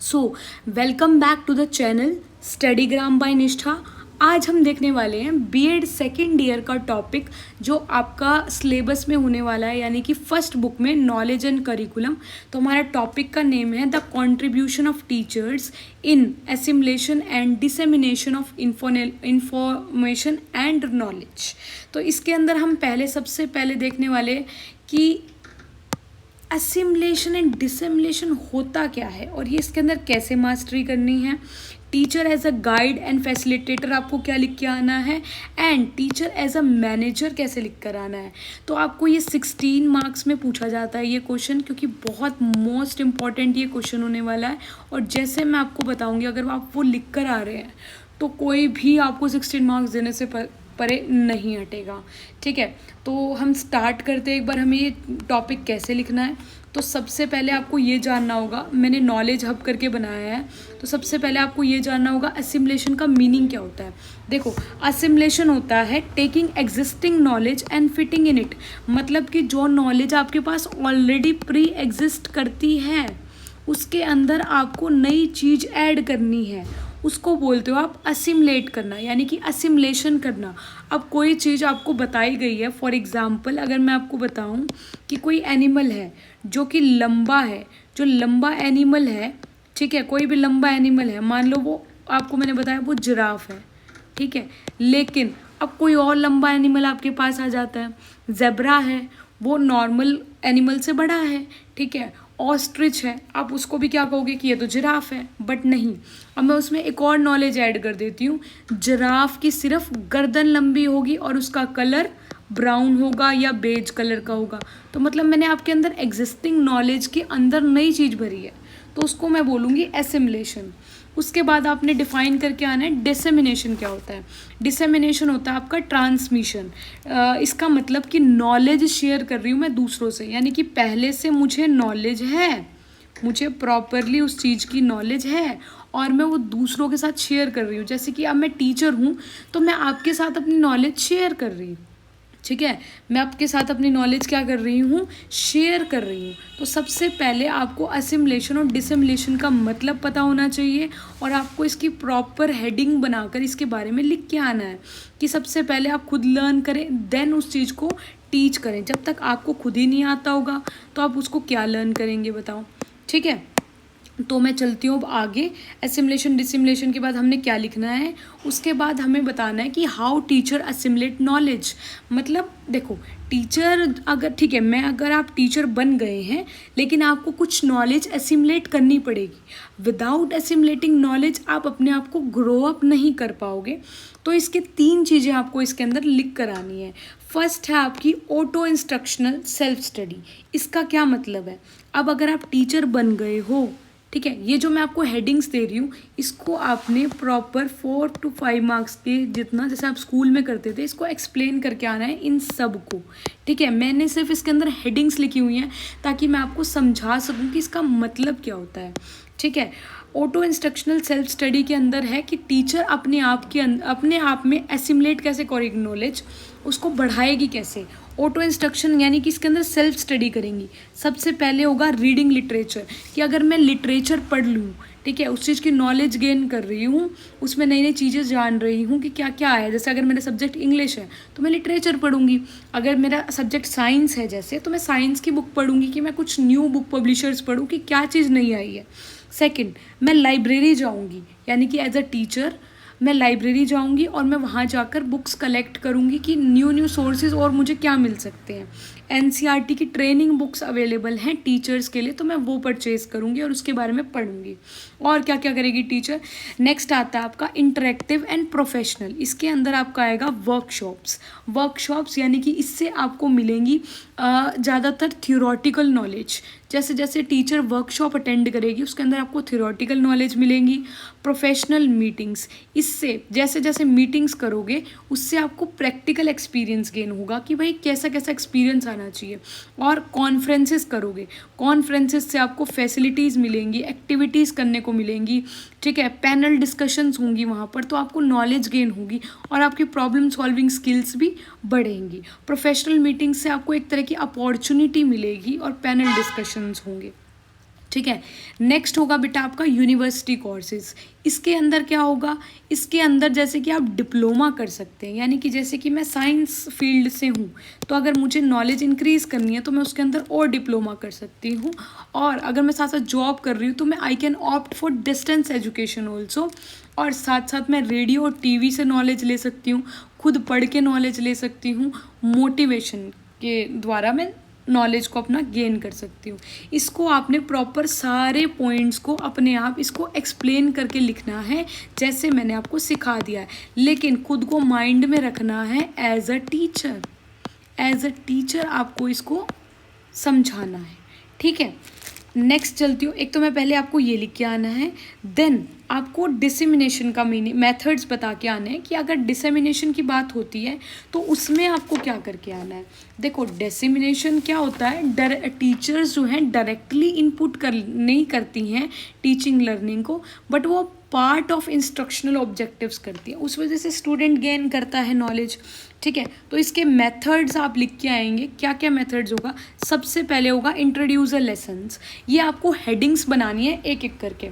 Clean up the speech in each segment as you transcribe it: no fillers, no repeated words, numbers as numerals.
So welcome back to the channel Studygram by Nishtha. आज हम देखने वाले हैं बीएड सेकेंड ईयर का टॉपिक जो आपका सिलेबस में होने वाला है, यानी कि फर्स्ट बुक में नॉलेज एंड करिकुलम। तो हमारा टॉपिक का नेम है the contribution of teachers in assimilation and dissemination of information and knowledge. तो इसके अंदर हम सबसे पहले देखने वाले कि असिमुलेशन एंड डिसेमुलेशन होता क्या है और ये इसके अंदर कैसे मास्टरी करनी है। Teacher as a guide and facilitator आपको क्या लिख के आना है, and teacher as a manager कैसे लिख कर आना है। तो आपको ये 16 मार्क्स में पूछा जाता है ये क्वेश्चन, क्योंकि बहुत मोस्ट इंपॉर्टेंट ये क्वेश्चन होने वाला है। और जैसे मैं आपको बताऊंगी, अगर आप वो लिख कर आ रहे हैं तो कोई भी आपको 16 मार्क्स देने से परे नहीं हटेगा। ठीक है, तो हम स्टार्ट करते हैं। एक बार हमें ये टॉपिक कैसे लिखना है, तो सबसे पहले आपको ये जानना होगा, मैंने नॉलेज हब करके बनाया है। तो सबसे पहले आपको ये जानना होगा असिमुलेशन का मीनिंग क्या होता है। देखो, असिमुलेशन होता है taking existing knowledge and fitting in it. मतलब कि जो नॉलेज आपके पास ऑलरेडी प्री एग्जिस्ट करती है उसके अंदर आपको नई चीज़ ऐड करनी है, उसको बोलते हो आप असिमुलेट करना, यानी कि असिमुलेशन करना। अब कोई चीज़ आपको बताई गई है, फॉर एग्जांपल अगर मैं आपको बताऊं कि कोई एनिमल है जो कि लंबा है, जो लंबा एनिमल है, ठीक है, कोई भी लंबा एनिमल है, मान लो वो आपको मैंने बताया वो जिराफ है, ठीक है। लेकिन अब कोई और लंबा एनिमल आपके पास आ जाता है, ज़ेब्रा है, वो नॉर्मल एनिमल से बड़ा है, ठीक है। ऑस्ट्रिच है, आप उसको भी क्या कहोगे कि ये तो जिराफ है, बट नहीं। अब मैं उसमें एक और नॉलेज ऐड कर देती हूँ, जिराफ की सिर्फ गर्दन लंबी होगी और उसका कलर ब्राउन होगा या बेज कलर का होगा। तो मतलब मैंने आपके अंदर एग्जिस्टिंग नॉलेज के अंदर नई चीज़ भरी है, तो उसको मैं बोलूँगी एसिमुलेशन। उसके बाद आपने डिफाइन करके आना है डिसेमिनेशन क्या होता है। डिसेमिनेशन होता है आपका ट्रांसमिशन। इसका मतलब कि नॉलेज शेयर कर रही हूँ मैं दूसरों से, यानी कि पहले से मुझे नॉलेज है, मुझे प्रॉपरली उस चीज़ की नॉलेज है और मैं वो दूसरों के साथ शेयर कर रही हूँ। जैसे कि अब मैं टीचर हूँ तो मैं आपके साथ अपनी नॉलेज शेयर कर रही हूँ, ठीक है, मैं आपके साथ अपनी नॉलेज क्या कर रही हूँ, शेयर कर रही हूँ। तो सबसे पहले आपको असिमुलेशन और डिसिमुलेशन का मतलब पता होना चाहिए और आपको इसकी प्रॉपर हेडिंग बनाकर इसके बारे में लिख के आना है कि सबसे पहले आप खुद लर्न करें, देन उस चीज़ को टीच करें। जब तक आपको खुद ही नहीं आता होगा तो आप उसको क्या लर्न करेंगे बताओ, ठीक है। तो मैं चलती हूँ अब आगे। एसिमुलेशन डिसिमुलेशन के बाद हमने क्या लिखना है, उसके बाद हमें बताना है कि हाउ टीचर असिमुलेट नॉलेज। मतलब देखो, टीचर अगर, ठीक है, मैं अगर आप टीचर बन गए हैं लेकिन आपको कुछ नॉलेज असिमुलेट करनी पड़ेगी। विदाउट असिमुलेटिंग नॉलेज आप अपने आप को ग्रो अप नहीं कर पाओगे। तो इसके 3 चीज़ें आपको इसके अंदर लिख कर आनी है। फर्स्ट है आपकी ऑटो इंस्ट्रक्शनल सेल्फ स्टडी। इसका क्या मतलब है, अब अगर आप टीचर बन गए हो, ठीक है, ये जो मैं आपको हेडिंग्स दे रही हूँ इसको आपने प्रॉपर 4 to 5 मार्क्स के जितना, जैसे आप स्कूल में करते थे, इसको एक्सप्लेन करके आना है इन सब को, ठीक है। मैंने सिर्फ इसके अंदर हेडिंग्स लिखी हुई हैं ताकि मैं आपको समझा सकूँ कि इसका मतलब क्या होता है, ठीक है। ऑटो इंस्ट्रक्शनल सेल्फ स्टडी के अंदर है कि टीचर अपने आप में एसिमुलेट कैसे करेगी नॉलेज, उसको बढ़ाएगी कैसे। ऑटो इंस्ट्रक्शन यानी कि इसके अंदर सेल्फ स्टडी करेंगी। सबसे पहले होगा रीडिंग लिटरेचर, कि अगर मैं लिटरेचर पढ़ लूँ, ठीक है, उस चीज़ की नॉलेज गेन कर रही हूँ, उसमें नई नई चीज़ें जान रही हूँ कि क्या क्या है। जैसे अगर मेरा सब्जेक्ट इंग्लिश है तो मैं लिटरेचर पढ़ूंगी, अगर मेरा सब्जेक्ट साइंस है जैसे, तो मैं साइंस की बुक पढ़ूंगी कि मैं कुछ न्यू बुक पब्लिशर्स पढ़ूँ कि क्या चीज़ नई आई है। सेकंड, मैं लाइब्रेरी जाऊंगी, यानी कि एज अ टीचर मैं लाइब्रेरी जाऊंगी और मैं वहाँ जाकर बुक्स कलेक्ट करूंगी कि न्यू सोर्सेज और मुझे क्या मिल सकते हैं। एनसीईआरटी की ट्रेनिंग बुक्स अवेलेबल हैं टीचर्स के लिए, तो मैं वो परचेज़ करूंगी और उसके बारे में पढ़ूंगी। और क्या क्या करेगी टीचर। नेक्स्ट आता है आपका इंटरेक्टिव एंड प्रोफेशनल। इसके अंदर आपका आएगा वर्कशॉप्स, यानी कि इससे आपको मिलेंगी ज़्यादातर थियोरटिकल नॉलेज। जैसे जैसे टीचर वर्कशॉप अटेंड करेगी उसके अंदर आपको थियोरटिकल नॉलेज मिलेंगी। प्रोफेशनल मीटिंग्स, इससे जैसे जैसे मीटिंग्स करोगे उससे आपको प्रैक्टिकल एक्सपीरियंस गेन होगा कि भाई कैसा कैसा एक्सपीरियंस आना चाहिए। और कॉन्फ्रेंसेस करोगे, कॉन्फ्रेंसेस से आपको फैसिलिटीज़ मिलेंगी, एक्टिविटीज़ करने को मिलेंगी, ठीक है, पैनल डिस्कशंस होंगी वहाँ पर, तो आपको नॉलेज गेन होगी और आपकी प्रॉब्लम सॉल्विंग स्किल्स भी बढ़ेंगी। प्रोफेशनल मीटिंग से आपको एक तरह की अपॉर्चुनिटी मिलेगी और पैनल डिस्कशंस होंगे, ठीक है। नेक्स्ट होगा बेटा आपका यूनिवर्सिटी कोर्सेज। इसके अंदर क्या होगा, इसके अंदर जैसे कि आप डिप्लोमा कर सकते हैं, यानी कि जैसे कि मैं साइंस फील्ड से हूँ तो अगर मुझे नॉलेज इंक्रीज़ करनी है तो मैं उसके अंदर और डिप्लोमा कर सकती हूँ। और अगर मैं साथ साथ जॉब कर रही हूँ तो मैं I can opt for distance education also. और साथ साथ मैं रेडियो और टीवी से नॉलेज ले सकती हूँ, खुद पढ़ के नॉलेज ले सकती हूँ, मोटिवेशन के द्वारा मैं नॉलेज को अपना गेन कर सकती हूँ। इसको आपने प्रॉपर सारे पॉइंट्स को अपने आप इसको एक्सप्लेन करके लिखना है जैसे मैंने आपको सिखा दिया है, लेकिन खुद को माइंड में रखना है as a teacher. As a teacher आपको इसको समझाना है, ठीक है। नेक्स्ट चलती हूँ। एक तो मैं पहले आपको ये लिख के आना है, देन आपको डिसेमिनेशन का मीनिंग मेथड्स बता के आने हैं कि अगर डिसेमिनेशन की बात होती है तो उसमें आपको क्या करके आना है। देखो डिसेमिनेशन क्या होता है, टीचर्स जो हैं डायरेक्टली इनपुट कर नहीं करती हैं टीचिंग लर्निंग को, बट वो पार्ट ऑफ इंस्ट्रक्शनल ऑब्जेक्टिव्स करती है, उस वजह से स्टूडेंट गेन करता है नॉलेज, ठीक है। तो इसके मेथड्स आप लिख के आएंगे, क्या क्या मेथड्स होगा। सबसे पहले होगा इंट्रोड्यूस अ लेसन्स, ये आपको हेडिंग्स बनानी है एक एक करके।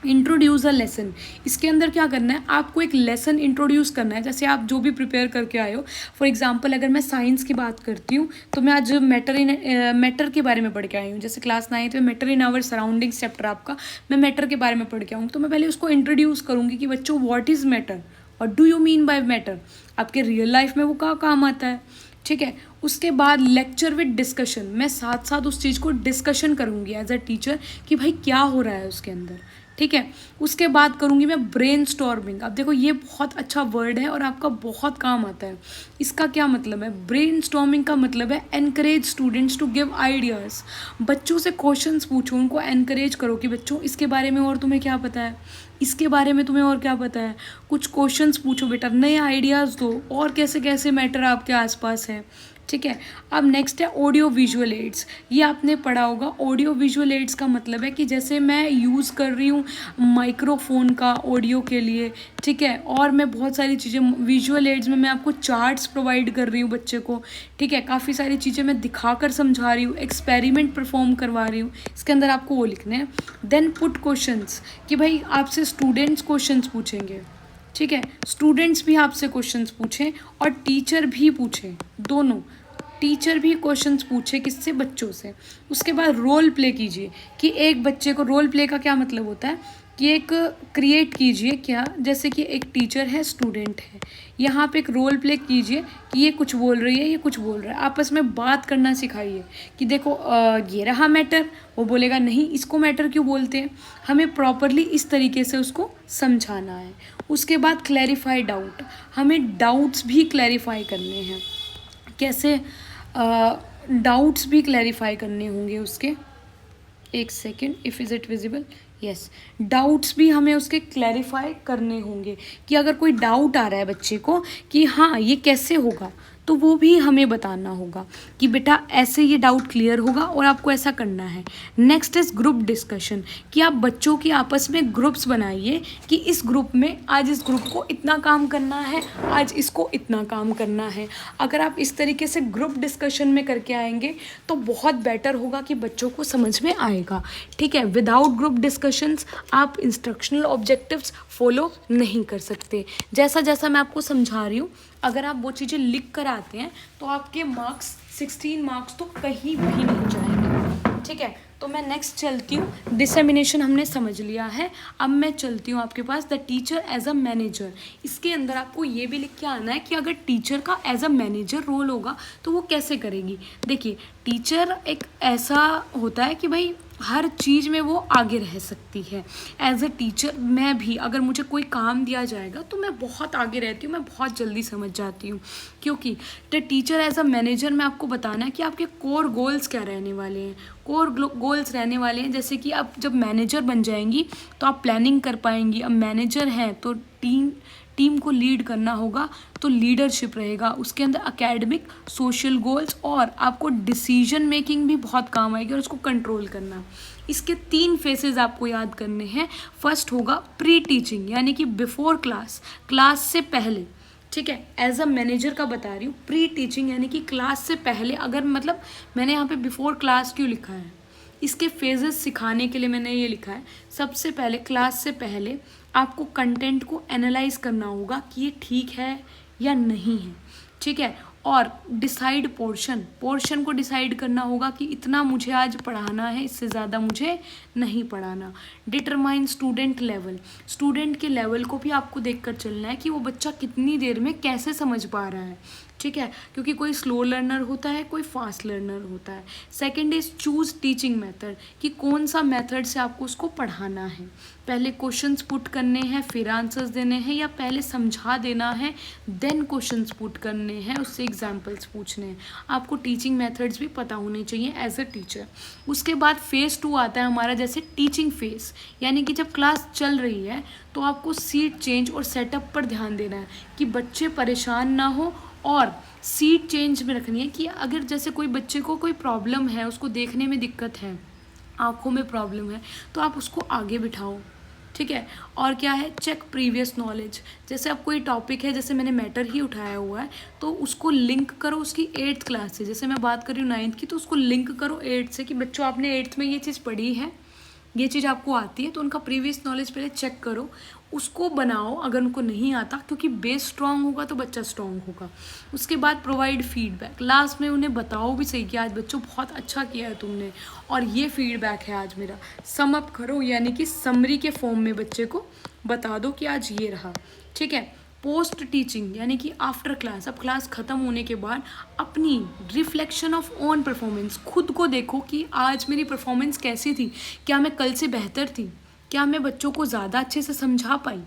इंट्रोड्यूस अ लेसन, इसके अंदर क्या करना है, आपको एक लेसन इंट्रोड्यूस करना है। जैसे आप जो भी प्रिपेयर करके आए हो, फॉर एग्जांपल अगर मैं साइंस की बात करती हूँ तो मैं आज मैटर के बारे में पढ़ के आई हूँ। जैसे क्लास 9 में matter in our surroundings chapter आपका, मैं मैटर के बारे में पढ़ के आऊँ तो मैं पहले उसको इंट्रोड्यूस करूँगी कि बच्चों व्हाट इज़ मैटर और do you mean by matter, आपके रियल लाइफ में वो क्या काम आता है, ठीक है। उसके बाद लेक्चर विद डिस्कशन, मैं साथ साथ उस चीज़ को डिस्कशन करूँगी एज अ टीचर कि भाई क्या हो रहा है उसके अंदर, ठीक है। उसके बाद करूँगी मैं ब्रेनस्टॉर्मिंग। अब देखो ये बहुत अच्छा वर्ड है और आपका बहुत काम आता है। इसका क्या मतलब है, ब्रेनस्टॉर्मिंग का मतलब है encourage students to give ideas. बच्चों से क्वेश्चंस पूछो, उनको एनकरेज करो कि बच्चों इसके बारे में और तुम्हें क्या पता है, इसके बारे में तुम्हें और क्या पता है। कुछ क्वेश्चंस पूछो बेटा, नए आइडियाज़ दो और कैसे कैसे मैटर आपके आसपास है, ठीक है। अब नेक्स्ट है ऑडियो विजुअल एड्स, ये आपने पढ़ा होगा। ऑडियो विजुअल एड्स का मतलब है कि जैसे मैं यूज़ कर रही हूँ माइक्रोफोन का ऑडियो के लिए, ठीक है, और मैं बहुत सारी चीज़ें विजुअल एड्स में मैं आपको चार्ट्स प्रोवाइड कर रही हूँ बच्चे को, ठीक है, काफ़ी सारी चीज़ें मैं दिखा कर समझा रही हूँ, एक्सपेरिमेंट परफॉर्म करवा रही हूँ। इसके अंदर आपको वो लिखने हैं। देन पुट क्वेश्चंस, कि भाई आपसे स्टूडेंट्स क्वेश्चंस पूछेंगे, ठीक है, स्टूडेंट्स भी आपसे क्वेश्चंस पूछें और टीचर भी पूछें, दोनों टीचर भी क्वेश्चंस पूछे, किससे, बच्चों से। उसके बाद रोल प्ले कीजिए कि एक बच्चे को, रोल प्ले का क्या मतलब होता है कि एक क्रिएट कीजिए, क्या, जैसे कि एक टीचर है, स्टूडेंट है, यहाँ पे एक रोल प्ले कीजिए कि ये कुछ बोल रही है, ये कुछ बोल रहा है, आपस में बात करना सिखाइए कि देखो ये रहा मैटर, वो बोलेगा नहीं इसको मैटर क्यों बोलते हैं, हमें प्रॉपरली इस तरीके से उसको समझाना है। उसके बाद क्लैरिफाई डाउट, हमें डाउट्स भी क्लैरिफाई करने हैं। कैसे डाउट्स भी क्लैरिफाई करने होंगे उसके, एक second, if is it visible, yes, doubts भी हमें उसके क्लैरिफाई करने होंगे कि अगर कोई डाउट आ रहा है बच्चे को कि हाँ ये कैसे होगा, तो वो भी हमें बताना होगा कि बेटा ऐसे ये डाउट क्लियर होगा और आपको ऐसा करना है। नेक्स्ट इज़ ग्रुप डिस्कशन, कि आप बच्चों की आपस में ग्रुप्स बनाइए कि इस ग्रुप में आज इस ग्रुप को इतना काम करना है, आज इसको इतना काम करना है। अगर आप इस तरीके से ग्रुप डिस्कशन में करके आएंगे तो बहुत बेटर होगा कि बच्चों को समझ में आएगा, ठीक है। विदाउट ग्रुप डिस्कशंस आप इंस्ट्रक्शनल ऑब्जेक्टिव्स फॉलो नहीं कर सकते। जैसा जैसा मैं आपको समझा रही हूँ, अगर आप वो चीज़ें लिख कर आते हैं तो आपके मार्क्स 16 मार्क्स तो कहीं भी नहीं जाएंगे, ठीक है। तो मैं नेक्स्ट चलती हूँ। डिसेमिनेशन हमने समझ लिया है, अब मैं चलती हूँ आपके पास the teacher as a manager. इसके अंदर आपको ये भी लिख के आना है कि अगर टीचर का एज अ मैनेजर रोल होगा तो वो कैसे करेगी। देखिए टीचर एक ऐसा होता है कि भाई हर चीज़ में वो आगे रह सकती है। एज अ टीचर मैं भी, अगर मुझे कोई काम दिया जाएगा तो मैं बहुत आगे रहती हूँ, मैं बहुत जल्दी समझ जाती हूँ, क्योंकि the teacher as a manager में आपको बताना है कि आपके कोर गोल्स क्या रहने वाले हैं। कोर गोल्स रहने वाले हैं जैसे कि आप जब मैनेजर बन जाएंगी तो आप प्लानिंग कर पाएंगी। अब मैनेजर हैं तो टीम को लीड करना होगा तो लीडरशिप रहेगा, उसके अंदर एकेडमिक, सोशल गोल्स, और आपको डिसीजन मेकिंग भी बहुत काम आएगी और उसको कंट्रोल करना। इसके 3 फेसेस आपको याद करने हैं। फर्स्ट होगा प्री टीचिंग, यानी कि बिफोर क्लास से पहले, ठीक है, एज अ मैनेजर का बता रही हूँ। प्री टीचिंग यानी कि क्लास से पहले, अगर मतलब मैंने यहाँ पे बिफोर क्लास क्यों लिखा है इसके फेजेस सिखाने के लिए मैंने ये लिखा है। सबसे पहले क्लास से पहले आपको कंटेंट को एनालाइज करना होगा कि ये ठीक है या नहीं है, ठीक है। और डिसाइड पोर्शन को डिसाइड करना होगा कि इतना मुझे आज पढ़ाना है, इससे ज़्यादा मुझे नहीं पढ़ाना। डिटरमाइन स्टूडेंट के लेवल को भी आपको देखकर चलना है कि वो बच्चा कितनी देर में कैसे समझ पा रहा है, ठीक है, क्योंकि कोई स्लो लर्नर होता है, कोई फास्ट लर्नर होता है। Second is choose teaching method, कि कौन सा मेथड से आपको उसको पढ़ाना है। पहले क्वेश्चंस पुट करने हैं फिर आंसर्स देने हैं, या पहले समझा देना है देन क्वेश्चंस पुट करने हैं, उससे एग्जाम्पल्स पूछने हैं। आपको टीचिंग मेथड्स भी पता होने चाहिए एज अ टीचर। उसके बाद फेज़ 2 आता है हमारा, जैसे टीचिंग फेज़, यानी कि जब क्लास चल रही है तो आपको सीट चेंज और सेटअप पर ध्यान देना है कि बच्चे परेशान ना हो, और सीट चेंज में रखनी है कि अगर जैसे कोई बच्चे को कोई प्रॉब्लम है, उसको देखने में दिक्कत है, आँखों में प्रॉब्लम है, तो आप उसको आगे बिठाओ, ठीक है। और क्या है, चेक प्रीवियस नॉलेज। जैसे अब कोई टॉपिक है, जैसे मैंने मैटर ही उठाया हुआ है, तो उसको लिंक करो उसकी 8th क्लास से। जैसे मैं बात कर रही हूँ 9th की, तो उसको लिंक करो 8th से कि बच्चों आपने 8th में ये चीज़ पढ़ी है, ये चीज़ आपको आती है, तो उनका प्रीवियस नॉलेज पहले चेक करो, उसको बनाओ अगर उनको नहीं आता, क्योंकि बेस स्ट्रांग होगा तो बच्चा स्ट्रांग होगा। उसके बाद प्रोवाइड फीडबैक, लास्ट में उन्हें बताओ भी सही कि आज बच्चों बहुत अच्छा किया है तुमने, और ये फीडबैक है आज मेरा। सम अप करो, यानी कि समरी के फॉर्म में बच्चे को बता दो कि आज ये रहा, ठीक है। पोस्ट टीचिंग, यानी कि आफ्टर क्लास, अब क्लास ख़त्म होने के बाद अपनी रिफ्लेक्शन ऑफ ओन परफॉर्मेंस, खुद को देखो कि आज मेरी परफॉर्मेंस कैसी थी, क्या मैं कल से बेहतर थी, क्या मैं बच्चों को ज़्यादा अच्छे से समझा पाई,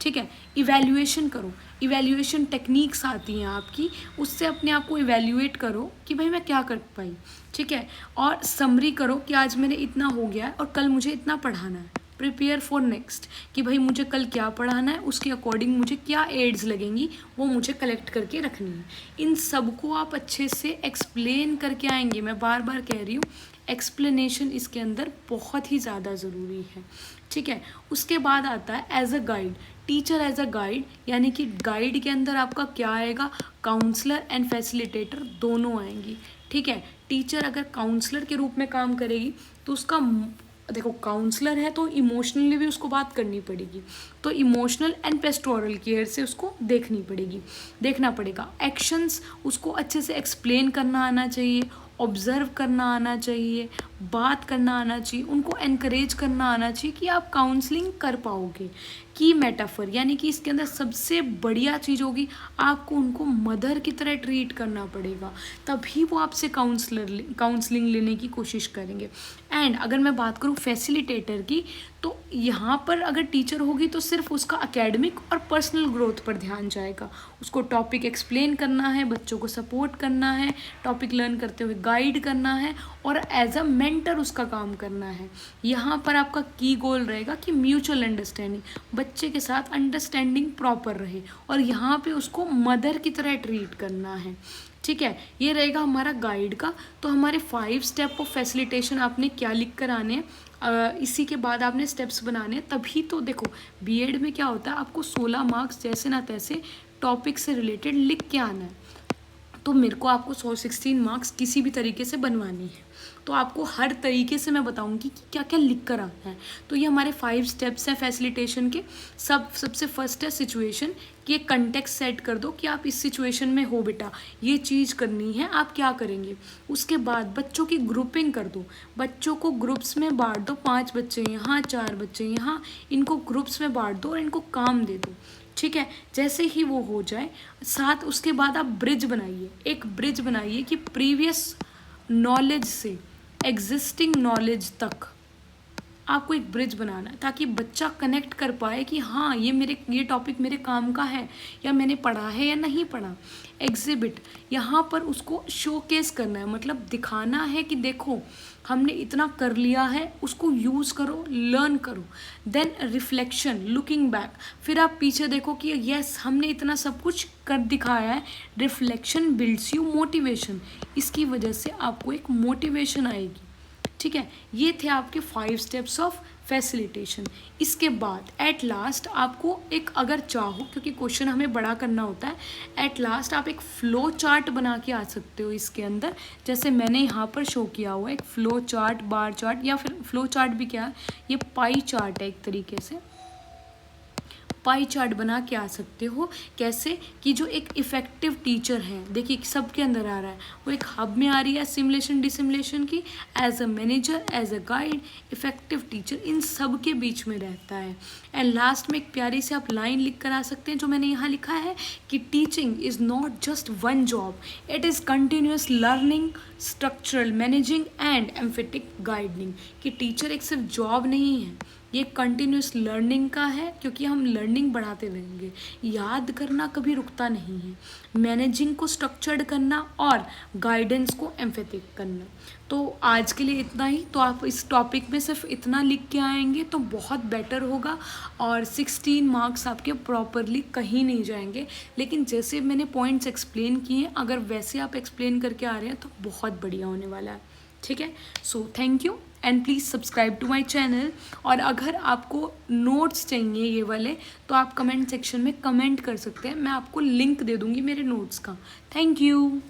ठीक है। इवैल्यूएशन करो, इवैल्यूएशन टेक्निक्स आती हैं आपकी, उससे अपने आप को इवैल्यूएट करो कि भाई मैं क्या कर पाई, ठीक है। और समरी करो कि आज मेरे इतना हो गया है और कल मुझे इतना पढ़ाना है। प्रिपेयर फॉर नेक्स्ट, कि भाई मुझे कल क्या पढ़ाना है, उसके अकॉर्डिंग मुझे क्या एड्स लगेंगी, वो मुझे कलेक्ट करके रखनी है। इन सब को आप अच्छे से एक्सप्लेन करके आएंगे। मैं बार बार कह रही हूँ, एक्सप्लेनेशन इसके अंदर बहुत ही ज़्यादा ज़रूरी है, ठीक है। उसके बाद आता है as a guide, teacher as a guide, यानी कि गाइड के अंदर आपका क्या आएगा, काउंसलर एंड फैसिलिटेटर दोनों आएंगी, ठीक है। टीचर अगर काउंसलर के रूप में काम करेगी तो उसका, देखो काउंसलर है तो इमोशनली भी उसको बात करनी पड़ेगी, तो इमोशनल एंड पेस्टोरल केयर से उसको देखना पड़ेगा। एक्शंस उसको अच्छे से एक्सप्लेन करना आना चाहिए, ऑब्जर्व करना आना चाहिए, बात करना आना चाहिए, उनको एनकरेज करना आना चाहिए कि आप काउंसलिंग कर पाओगे। की मेटाफर, यानी कि इसके अंदर सबसे बढ़िया चीज़ होगी, आपको उनको मदर की तरह ट्रीट करना पड़ेगा, तभी वो आपसे काउंसलिंग लेने की कोशिश करेंगे। एंड अगर मैं बात करूँ फैसिलिटेटर की, तो यहाँ पर अगर टीचर होगी तो सिर्फ उसका एकेडमिक और पर्सनल ग्रोथ पर ध्यान जाएगा, उसको टॉपिक एक्सप्लेन करना है, बच्चों को सपोर्ट करना है, टॉपिक लर्न करते हुए गाइड करना है, और एज अ मेंटर उसका काम करना है। यहाँ पर आपका की गोल रहेगा कि म्यूचुअल अंडरस्टैंडिंग, बच्चे के साथ अंडरस्टैंडिंग प्रॉपर रहे, और यहाँ पे उसको मदर की तरह ट्रीट करना है, ठीक है। ये रहेगा हमारा गाइड का। तो हमारे 5 स्टेप ऑफ फैसिलिटेशन आपने क्या लिख कर आने हैं, इसी के बाद आपने स्टेप्स बनाने हैं, तभी तो देखो बीएड में क्या होता है, आपको 16 मार्क्स जैसे ना तैसे टॉपिक से रिलेटेड लिख के आना है, तो मेरे को आपको 16 मार्क्स किसी भी तरीके से बनवानी है, तो आपको हर तरीके से मैं बताऊंगी कि क्या क्या लिख कर आना है। तो ये हमारे 5 स्टेप्स हैं फैसिलिटेशन के। सबसे फर्स्ट है सिचुएशन, कि एक कंटेक्स्ट सेट कर दो कि आप इस सिचुएशन में हो बेटा, ये चीज़ करनी है, आप क्या करेंगे। उसके बाद बच्चों की ग्रुपिंग कर दो, बच्चों को ग्रुप्स में बांट दो, 5 बच्चे यहाँ 4 बच्चे यहाँ, इनको ग्रुप्स में बांट दो और इनको काम दे दो, ठीक है। जैसे ही वो हो जाए साथ, उसके बाद आप ब्रिज बनाइए, एक ब्रिज बनाइए कि प्रीवियस नॉलेज से एग्जिस्टिंग नॉलेज तक आपको एक ब्रिज बनाना है, ताकि बच्चा कनेक्ट कर पाए कि हाँ ये टॉपिक मेरे काम का है, या मैंने पढ़ा है या नहीं पढ़ा। एग्जिबिट, यहाँ पर उसको शोकेस करना है, मतलब दिखाना है कि देखो हमने इतना कर लिया है, उसको यूज़ करो, लर्न करो। देन रिफ्लेक्शन, लुकिंग बैक, फिर आप पीछे देखो कि यस हमने इतना सब कुछ कर दिखाया है। रिफ्लेक्शन बिल्ड्स यू मोटिवेशन, इसकी वजह से आपको एक मोटिवेशन आएगी, ठीक है। ये थे आपके 5 स्टेप्स ऑफ फैसिलिटेशन। इसके बाद एट लास्ट आपको एक, अगर चाहो, क्योंकि क्वेश्चन हमें बड़ा करना होता है, एट लास्ट आप एक फ्लो चार्ट बना के आ सकते हो इसके अंदर, जैसे मैंने यहाँ पर शो किया हुआ है एक फ्लो चार्ट, बार चार्ट, या फिर फ्लो चार्ट भी क्या है, ये पाई चार्ट है, एक तरीके से पाई चार्ट बना के आ सकते हो। कैसे कि जो एक इफ़ेक्टिव टीचर है, देखिए सबके अंदर आ रहा है, वो एक हब में आ रही है सिमुलेशन डिसिमुलेशन की, as a manager, as a guide, effective teacher, इन सब के बीच में रहता है। एंड लास्ट में एक प्यारी से आप लाइन लिख कर आ सकते हैं, जो मैंने यहाँ लिखा है कि teaching is not just one job, it is continuous learning, structural managing and emphatic guiding. कि टीचर एक सिर्फ जॉब नहीं है, ये कंटिन्यूस लर्निंग का है, क्योंकि हम लर्निंग बढ़ाते रहेंगे, याद करना कभी रुकता नहीं है, मैनेजिंग को स्ट्रक्चर्ड करना और गाइडेंस को एम्फेटिक करना। तो आज के लिए इतना ही। तो आप इस टॉपिक में सिर्फ इतना लिख के आएंगे तो बहुत बेटर होगा, और 16 मार्क्स आपके प्रॉपरली कहीं नहीं जाएंगे। लेकिन जैसे मैंने पॉइंट्स एक्सप्लेन किए, अगर वैसे आप एक्सप्लेन करके आ रहे हैं तो बहुत बढ़िया होने वाला है। ठीक है, so thank you and please subscribe to my channel. और अगर आपको नोट्स चाहिए ये वाले, तो आप कमेंट सेक्शन में कमेंट कर सकते हैं, मैं आपको लिंक दे दूँगी मेरे नोट्स का। Thank you.